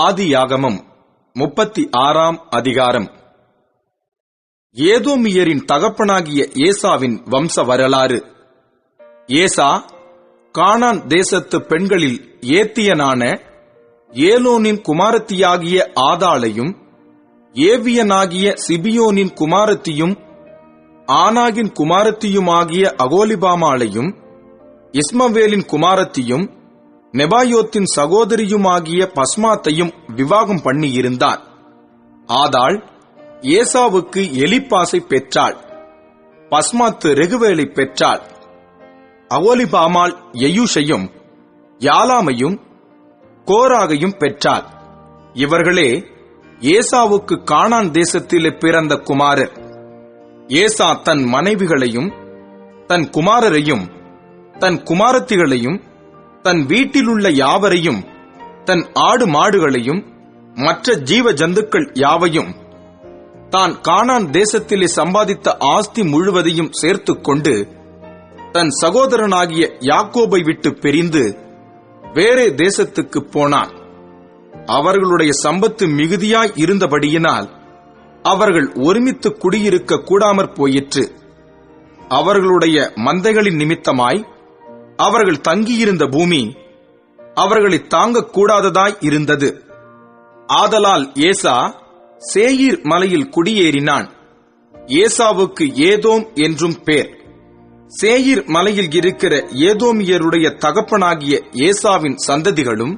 ஆதியாகமம் 36 அதிகாரம். ஏதோமியரின் தகப்பனாகிய ஏசாவின் வம்ச வரலாறு. ஏசா கானான் தேசத்து பெண்களில் ஏத்தியனான ஏலோனின் குமாரத்தியாகிய ஆதாளையும், ஏவியனாகிய சிபியோனின் குமாரத்தியும், ஆனாகின் குமாரத்தியுமாகிய அகோலிபாமாளையும், இஸ்மவேலின் குமாரத்தியும், நெபாயோத்தின் சகோதரியுமாகிய பஸ்மாத்தையும் விவாகம் பண்ணியிருந்தான். ஆதாள் ஏசாவுக்கு எலிப்பாசை பெற்றாள். பஸ்மாத்து ரெகுவேலை பெற்றாள். அகோலிபாமாள் எயூஷையும் யாலாமையும் கோராகையும் பெற்றாள். இவர்களே ஏசாவுக்கு கானான் தேசத்திலே பிறந்த குமாரர். ஏசா தன் மனைவிகளையும் தன் குமாரரையும் தன் குமாரத்திகளையும் தன் வீட்டிலுள்ள யாவரையும் தன் ஆடு மாடுகளையும் மற்ற ஜீவ ஜந்துக்கள் யாவையும் தான் கானான் தேசத்திலே சம்பாதித்த ஆஸ்தி முழுவதையும் சேர்த்துக் கொண்டு தன் சகோதரனாகிய யாக்கோபை விட்டு பிரிந்து வேறே தேசத்துக்கு போனான். அவர்களுடைய சம்பத்து மிகுதியாய் இருந்தபடியினால் அவர்கள் ஒருமித்து குடியிருக்க கூடாமற் போயிற்று. அவர்களுடைய மந்தைகளின் நிமித்தமாய் அவர்கள் தங்கியிருந்த பூமி அவர்களை தாங்கக்கூடாததாய் இருந்தது. ஆதலால் ஏசா சேயீர் மலையில் குடியேறினான். ஏசாவுக்கு ஏதோம் என்றும் பேர். சேயீர் மலையில் இருக்கிற ஏதோமியருடைய தகப்பனாகிய ஏசாவின் சந்ததிகளும்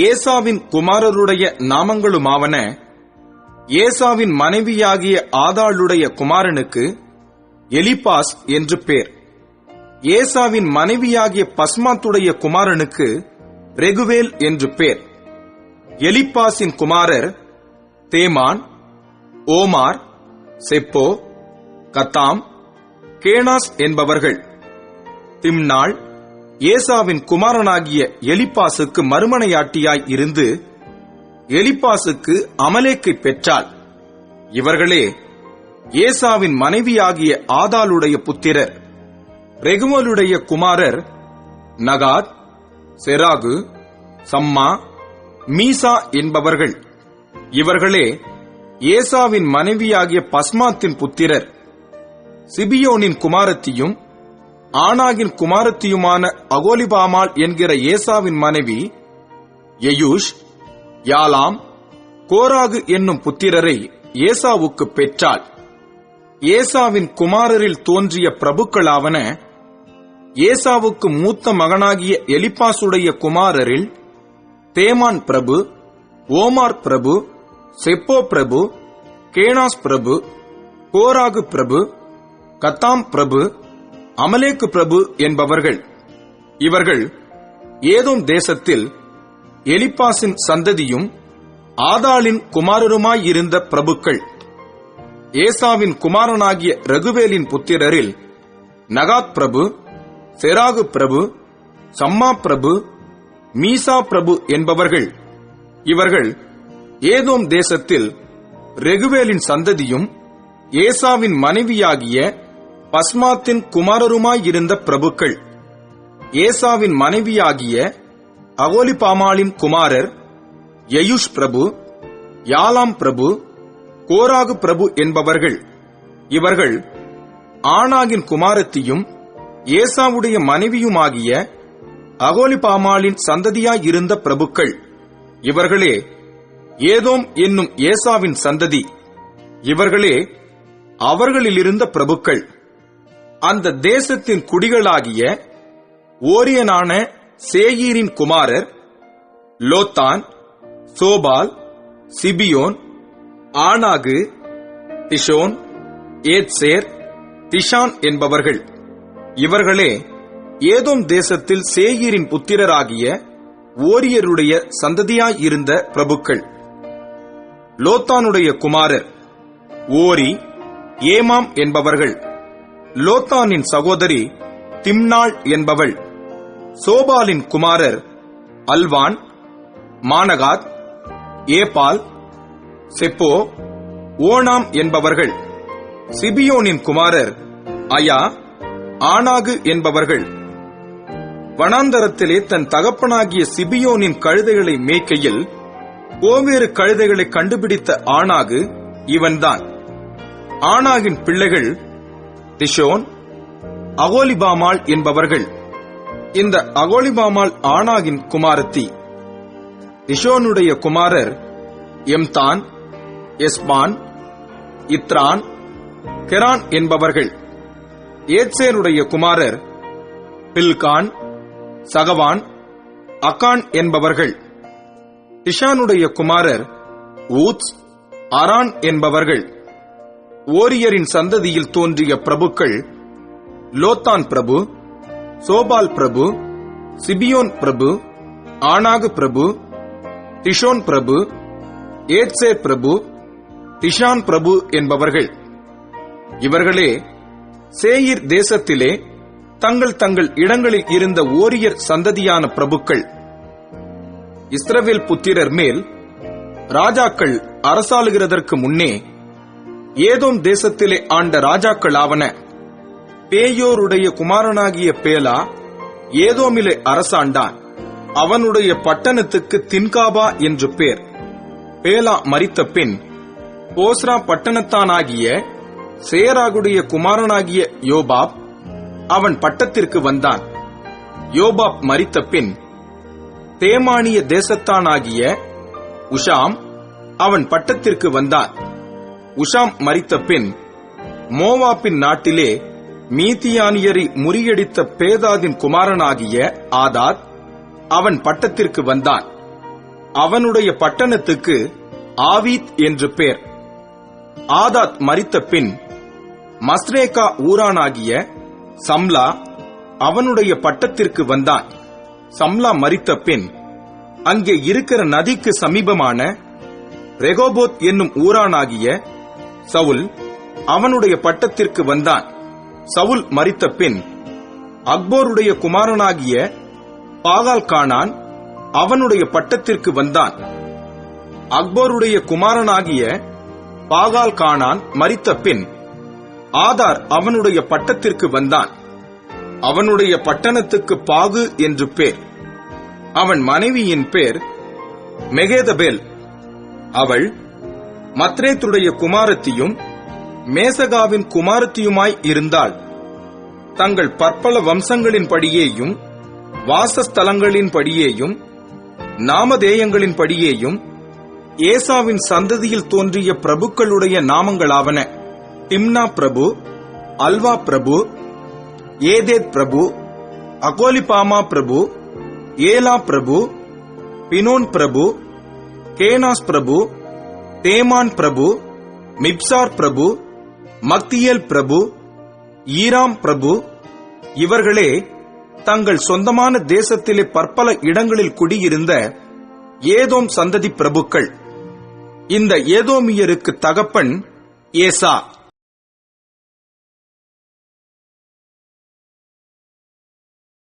ஏசாவின் குமாரருடைய நாமங்களுமாவன: ஏசாவின் மனைவியாகிய ஆதாளுடைய குமாரனுக்கு எலிப்பாஸ் என்று பேர். ஏசாவின் மனைவியாகிய பஸ்மாத்துடைய குமாரனுக்கு ரெகுவேல் என்று பேர். எலிப்பாசின் குமாரர் தேமான், ஓமார், செப்போ, கத்தாம், கேனாஸ் என்பவர்கள். திம்னாள் ஏசாவின் குமாரனாகிய எலிப்பாசுக்கு மறுமனையாட்டியாய் இருந்து எலிப்பாசுக்கு அமலேக்கை பெற்றாள். இவர்களே ஏசாவின் மனைவியாகிய ஆதாளுடைய புத்திரர். ரெகுவேலுடைய குமாரர் நகாத், செராகு, சம்மா, மீசா என்பவர்கள். இவர்களே ஏசாவின் மனைவியாகிய பஸ்மாத்தின் புத்திரர். சிபியோனின் குமாரத்தியும் ஆனாகின் குமாரத்தியுமான அகோலிபாமாள் என்கிற ஏசாவின் மனைவி எயூஷ், யாலாம், கோராகு என்னும் புத்திரரை ஏசாவுக்கு பெற்றாள். ஏசாவின் குமாரரில் தோன்றிய பிரபுக்களாவன: ஏசாவுக்கு மூத்த மகனாகிய எலிப்பாசுடைய குமாரரில் தேமான் பிரபு, ஓமார் பிரபு, செப்போ பிரபு, கேனாஸ் பிரபு, கோராகு பிரபு, கத்தாம் பிரபு, அமலேக்கு பிரபு என்பவர்கள். இவர்கள் ஏதோம் தேசத்தில் எலிப்பாசின் சந்ததியும் ஆதாளின் குமாரருமாயிருந்த பிரபுக்கள். ஏசாவின் குமாரனாகிய ரெகுவேலின் புத்திரரில் நகாத் பிரபு, செராகு பிரபு, சம்மா பிரபு, மீசா பிரபு என்பவர்கள். இவர்கள் ஏதோம் தேசத்தில் ரெகுவேலின் சந்ததியும் ஏசாவின் மனைவியாகிய பஸ்மாத்தின் குமாரருமாயிருந்த பிரபுக்கள். ஏசாவின் மனைவியாகிய அகோலிபாமாளின் குமாரர் எயூஷ் பிரபு, யாலாம் பிரபு, கோராகு பிரபு என்பவர்கள். இவர்கள் ஆனாகின் குமாரத்தியும் ஏசாவுடைய மனைவியுமாகிய அகோலிபாமாளின் சந்ததியாயிருந்த பிரபுக்கள். இவர்களே ஏதோம் என்னும் ஏசாவின் சந்ததி. இவர்களே அவர்களிலிருந்த பிரபுக்கள். அந்த தேசத்தின் குடிகளாகிய ஓரியனான சேயீரின் குமாரர் லோத்தான், சோபால், சிபியோன், ஆனாகு, திஷோன், ஏத்சேர், திஷான் என்பவர்கள். இவர்களே ஏதோம் தேசத்தில் சேயீரின் புத்திரராகிய ஓரியருடைய சந்ததியாயிருந்த பிரபுக்கள். லோத்தானுடைய குமாரர் ஓரி, ஏமாம் என்பவர்கள். லோத்தானின் சகோதரி திம்னாள் என்பவள். சோபாலின் குமாரர் அல்வான், மானகாத், ஏபால், செப்போ, ஓனாம் என்பவர்கள். சிபியோனின் குமாரர் அயா, ஆனாகு என்பவர்கள். வனாந்தரத்திலே தன் தகப்பனாகிய சிபியோனின் கழுதைகளை மேய்க்கையில் கோவேறு கழுதைகளை கண்டுபிடித்த ஆனாகு இவன்தான். ஆனாகின் பிள்ளைகள் திஷோன், அகோலிபாமாள் என்பவர்கள். இந்த அகோலிபாமாள் ஆனாகின் குமாரத்தி. திஷோனுடைய குமாரர் எம்தான், எஸ்பான், இத்ரான், கெரான் என்பவர்கள். ஏத்சேருடைய குமாரர் பில்கான், சகவான், அகான் என்பவர்கள். திஷானுடைய குமாரர் ஊத்ஸ், அரான் என்பவர்கள். ஓரியரின் சந்ததியில் தோன்றிய பிரபுக்கள் லோத்தான் பிரபு, சோபால் பிரபு, சிபியோன் பிரபு, ஆனாகு பிரபு, திஷோன் பிரபு, ஏத்சேர் பிரபு, திஷான் பிரபு என்பவர்கள். இவர்களே சேயீர் தேசத்திலே தங்கள் தங்கள் இடங்களில் இருந்த ஓரியர் சந்ததியான பிரபுக்கள். இஸ்ரவேல் புத்திரர் மேல் ராஜாக்கள் அரசாளுகிறதற்கு முன்னே ஏதோம் தேசத்திலே ஆண்ட ராஜாக்களாவன. பேயோருடைய குமாரனாகிய பேலா ஏதோமிலே அரசாண்டான். அவனுடைய பட்டணத்துக்கு தின்காபா என்று பேர். பேலா மரித்த பின் போஸ்ரா பட்டணத்தானாகிய சேராகுடைய குமாரனாகிய யோபாப் அவன் பட்டத்திற்கு வந்தான். யோபாப் மரித்த பின் தேமானிய தேசத்தானாகிய உஷாம் அவன் பட்டத்திற்கு வந்தான். உஷாம் மரித்த பின் மோவாபின் நாட்டிலே மீதியானியரை முறியடித்த பேதாதின் குமாரனாகிய ஆதாத் அவன் பட்டத்திற்கு வந்தான். அவனுடைய பட்டணத்துக்கு ஆவீத் என்று பேர். ஆதாத் மரித்த பின் மஸ்ரேகா ஊரானாகிய சம்லா அவனுடைய பட்டத்திற்கு வந்தான். சம்லா மரித்த பின் அங்கே இருக்கிற நதிக்கு சமீபமான ரெகோபோத் என்னும் ஊரானாகிய சவுல் அவனுடைய பட்டத்திற்கு வந்தான். சவுல் மரித்த பின் அக்போருடைய குமாரனாகிய பாகால் கானான் அவனுடைய பட்டத்திற்கு வந்தான். அக்போருடைய குமாரனாகிய பாகால் கானான் மரித்த பின் ஆதார் அவனுடைய பட்டத்திற்கு வந்தான். அவனுடைய பட்டணத்துக்கு பாகு என்று பேர். அவன் மனைவியின் பேர் மெகேதபேல். அவள் மத்ரேத்துடைய குமாரத்தியும் மேசகாவின் குமாரத்தியுமாய் இருந்தாள். தங்கள் பற்பல வம்சங்களின்படியேயும் வாசஸ்தலங்களின்படியேயும் நாமதேயங்களின்படியேயும் ஏசாவின் சந்ததியில் தோன்றிய பிரபுக்களுடைய நாமங்களாவன: திம்னா பிரபு, அல்வா பிரபு, ஏதேத் பிரபு, அகோலிபாமா பிரபு, ஏலா பிரபு, பினோன் பிரபு, கேனாஸ் பிரபு, தேமான் பிரபு, மிப்சார் பிரபு, மக்தியேல் பிரபு, ஈராம் பிரபு. இவர்களே தங்கள் சொந்தமான தேசத்திலே பற்பல இடங்களில் குடியிருந்த ஏதோம் சந்ததி பிரபுக்கள். இந்த ஏதோமியருக்கு தகப்பன் ஏசா.